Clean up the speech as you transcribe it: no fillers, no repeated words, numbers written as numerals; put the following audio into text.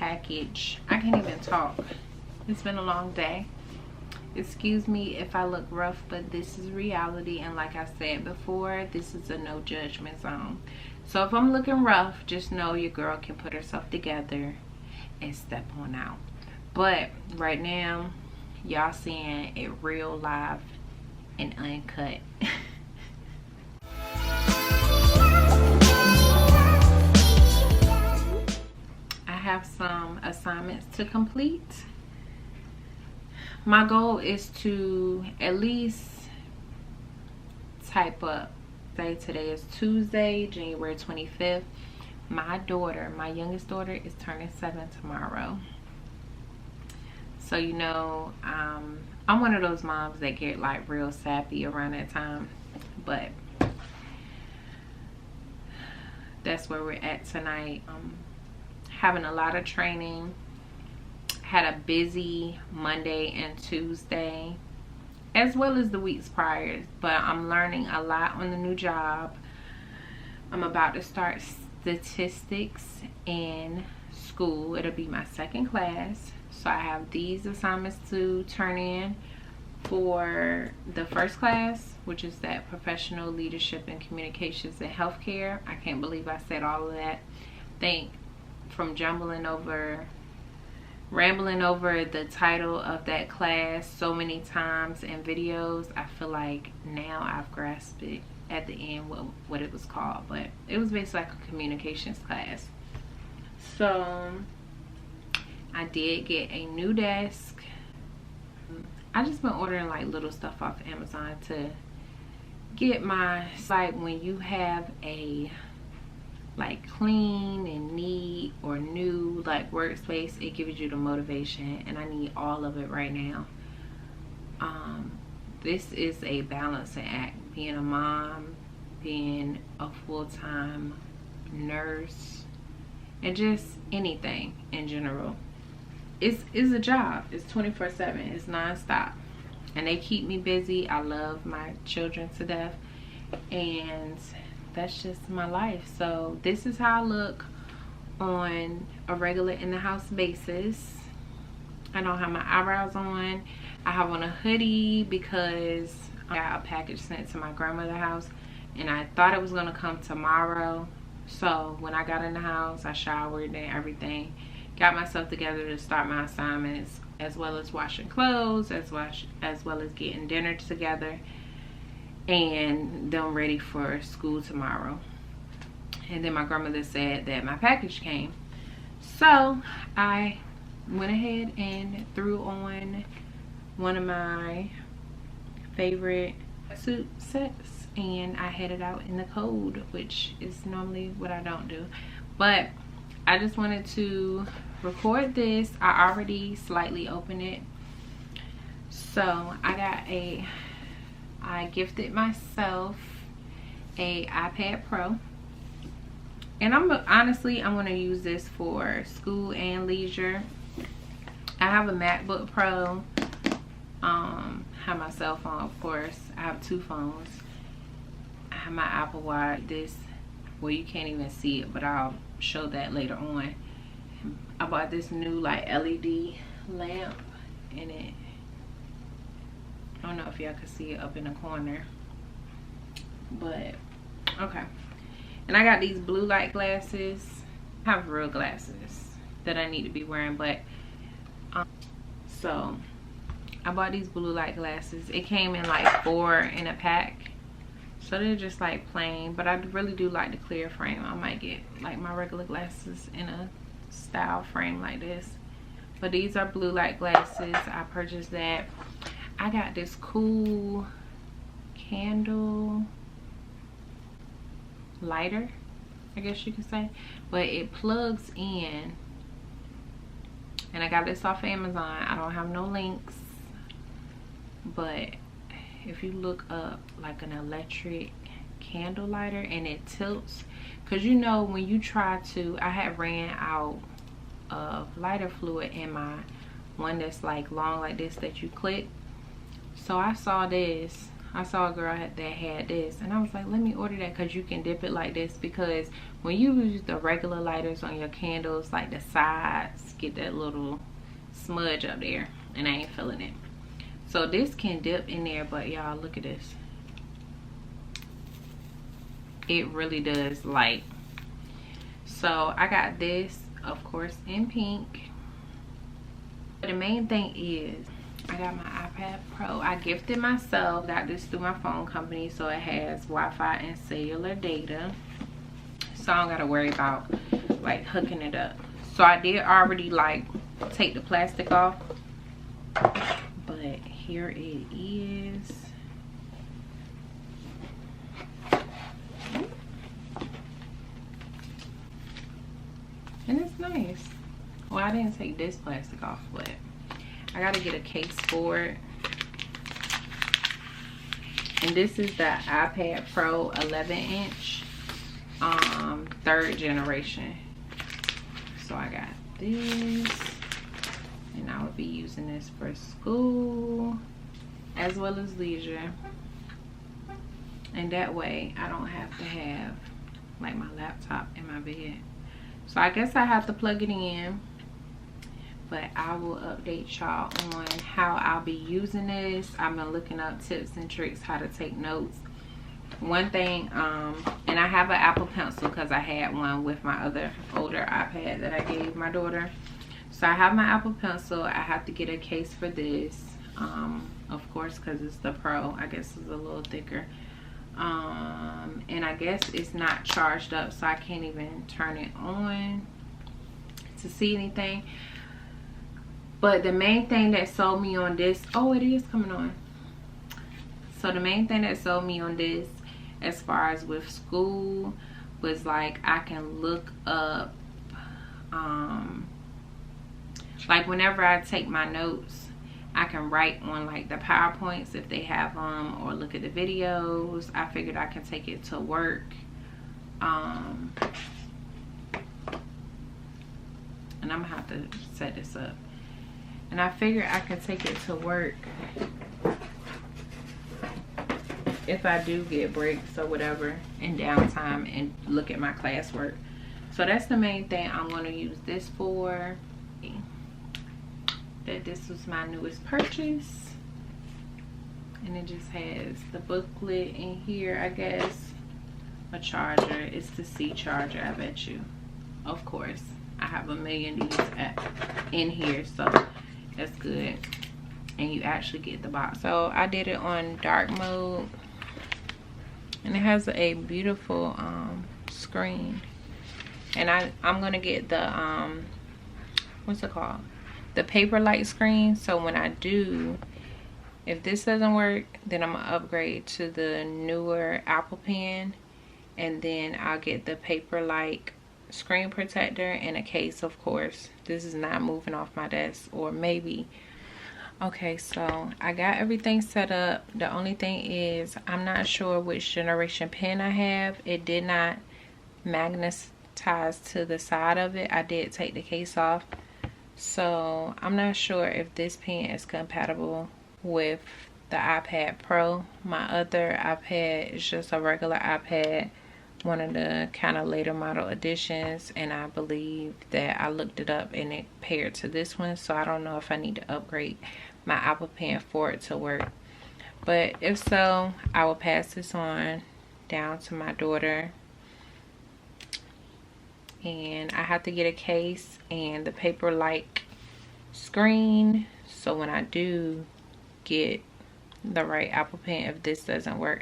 package. I can't even talk. It's been a long day. Excuse me if I look rough, but this is reality, and like I said before, this is a no judgment zone. So if I'm looking rough, just know your girl can put herself together and step on out. But right now, y'all seeing it real, live, and uncut. I have some assignments to complete. My goal is to at least type up, say today is Tuesday, January 25th. My daughter, my youngest daughter, is turning 7 tomorrow. So you know, I'm one of those moms that get like real sappy around that time, but that's where we're at tonight. Having a lot of training. Had a busy Monday and Tuesday, as well as the weeks prior, but I'm learning a lot on the new job. I'm about to start statistics in school. It'll be my second class, so I have these assignments to turn in for the first class, which is that professional leadership and communications in healthcare. I can't believe I said all of that. I think from rambling over the title of that class so many times in videos, I feel like now I've grasped it at the end what it was called. But it was basically like a communications class. So I did get a new desk. I just been ordering like little stuff off Amazon to get my, like when you have a like clean and neat or new like workspace, it gives you the motivation, and I need all of it right now. This is a balancing act, being a mom, being a full-time nurse, and just anything in general. It's a job. It's 24/7. It's non-stop, and they keep me busy. I love my children to death, and that's just my life. So this is how I look on a regular in the house basis. I don't have my eyebrows on. I have on a hoodie because I got a package sent to my grandmother's house, and I thought it was gonna come tomorrow. So when I got in the house, I showered and everything, got myself together to start my assignments, as well as washing clothes, as well as getting dinner together, and them ready for school tomorrow. And then my grandmother said that my package came, so I went ahead and threw on one of my favorite suit sets, and I headed out in the cold, which is normally what I don't do. But I just wanted to record this. I already slightly opened it. So I gifted myself a iPad Pro, and I'm going to use this for school and leisure. I have a MacBook Pro, have my cell phone, of course. I have two phones. I have my Apple Watch. This, well, you can't even see it, but I'll show that later on. I bought this new like LED lamp in it. I don't know if y'all can see it up in the corner, but okay. And I got these blue light glasses. I have real glasses that I need to be wearing, but so I bought these blue light glasses. It came in like 4 in a pack, so they're just like plain, but I really do like the clear frame. I might get like my regular glasses in a style frame like this, but these are blue light glasses. I purchased that. I got this cool candle lighter, I guess you could say, but it plugs in, and I got this off Amazon. I don't have no links, but if you look up like an electric candle lighter, and it tilts, because you know when you try to, I had ran out of lighter fluid in my one that's like long like this that you click. So I saw this, I saw a girl that had this, and I was like, let me order that, because you can dip it like this, because when you use the regular lighters on your candles, like the sides get that little smudge up there, and I ain't feeling it. So this can dip in there, but y'all look at this. It really does light. So I got this, of course, in pink. But the main thing is I got my iPad Pro. I gifted myself, got this through my phone company, so it has Wi-Fi and cellular data, so I don't gotta worry about like hooking it up. So I did already like take the plastic off, but here it is. And it's nice. Well, I didn't take this plastic off, but I gotta get a case for it. And this is the iPad Pro 11-inch, 3rd generation. So I got this, and I will be using this for school as well as leisure. And that way I don't have to have like my laptop in my bed. So I guess I have to plug it in, but I will update y'all on how I'll be using this. I've been looking up tips and tricks how to take notes. One thing, and I have an Apple Pencil because I had one with my other older iPad that I gave my daughter. So I have my Apple Pencil. I have to get a case for this, of course, because it's the Pro. I guess it's a little thicker. And I guess it's not charged up, so I can't even turn it on to see anything. But the main thing that sold me on this, oh, it is coming on. So the main thing that sold me on this as far as with school was like I can look up, like whenever I take my notes, I can write on like the PowerPoints if they have them, or look at the videos. I figured I can take it to work. And I'm gonna have to set this up. And I figured I can take it to work if I do get breaks or whatever in downtime and look at my classwork. So that's the main thing I'm going to use this for. That this was my newest purchase, and it just has the booklet in here, I guess, a charger. It's the C charger, I bet you. Of course, I have a million of these in here, so that's good. And you actually get the box. So I did it on dark mode, and it has a beautiful screen. And I'm gonna get the what's it called, the Paperlight screen. So when I do, if this doesn't work, then I'm gonna upgrade to the newer Apple Pen, and then I'll get the Paperlight screen protector and a case, of course. This is not moving off my desk, or maybe. Okay, so I got everything set up. The only thing is I'm not sure which generation pen I have. It did not magnetize to the side of it. I did take the case off, so I'm not sure if this pen is compatible with the iPad Pro. My other iPad is just a regular iPad, one of the kind of later model editions, and I believe that I looked it up and it paired to this one. So I don't know if I need to upgrade my Apple Pen for it to work, but if so, I will pass this on down to my daughter. And I have to get a case and the Paperlight screen, so when I do get the right Apple Pen, if this doesn't work,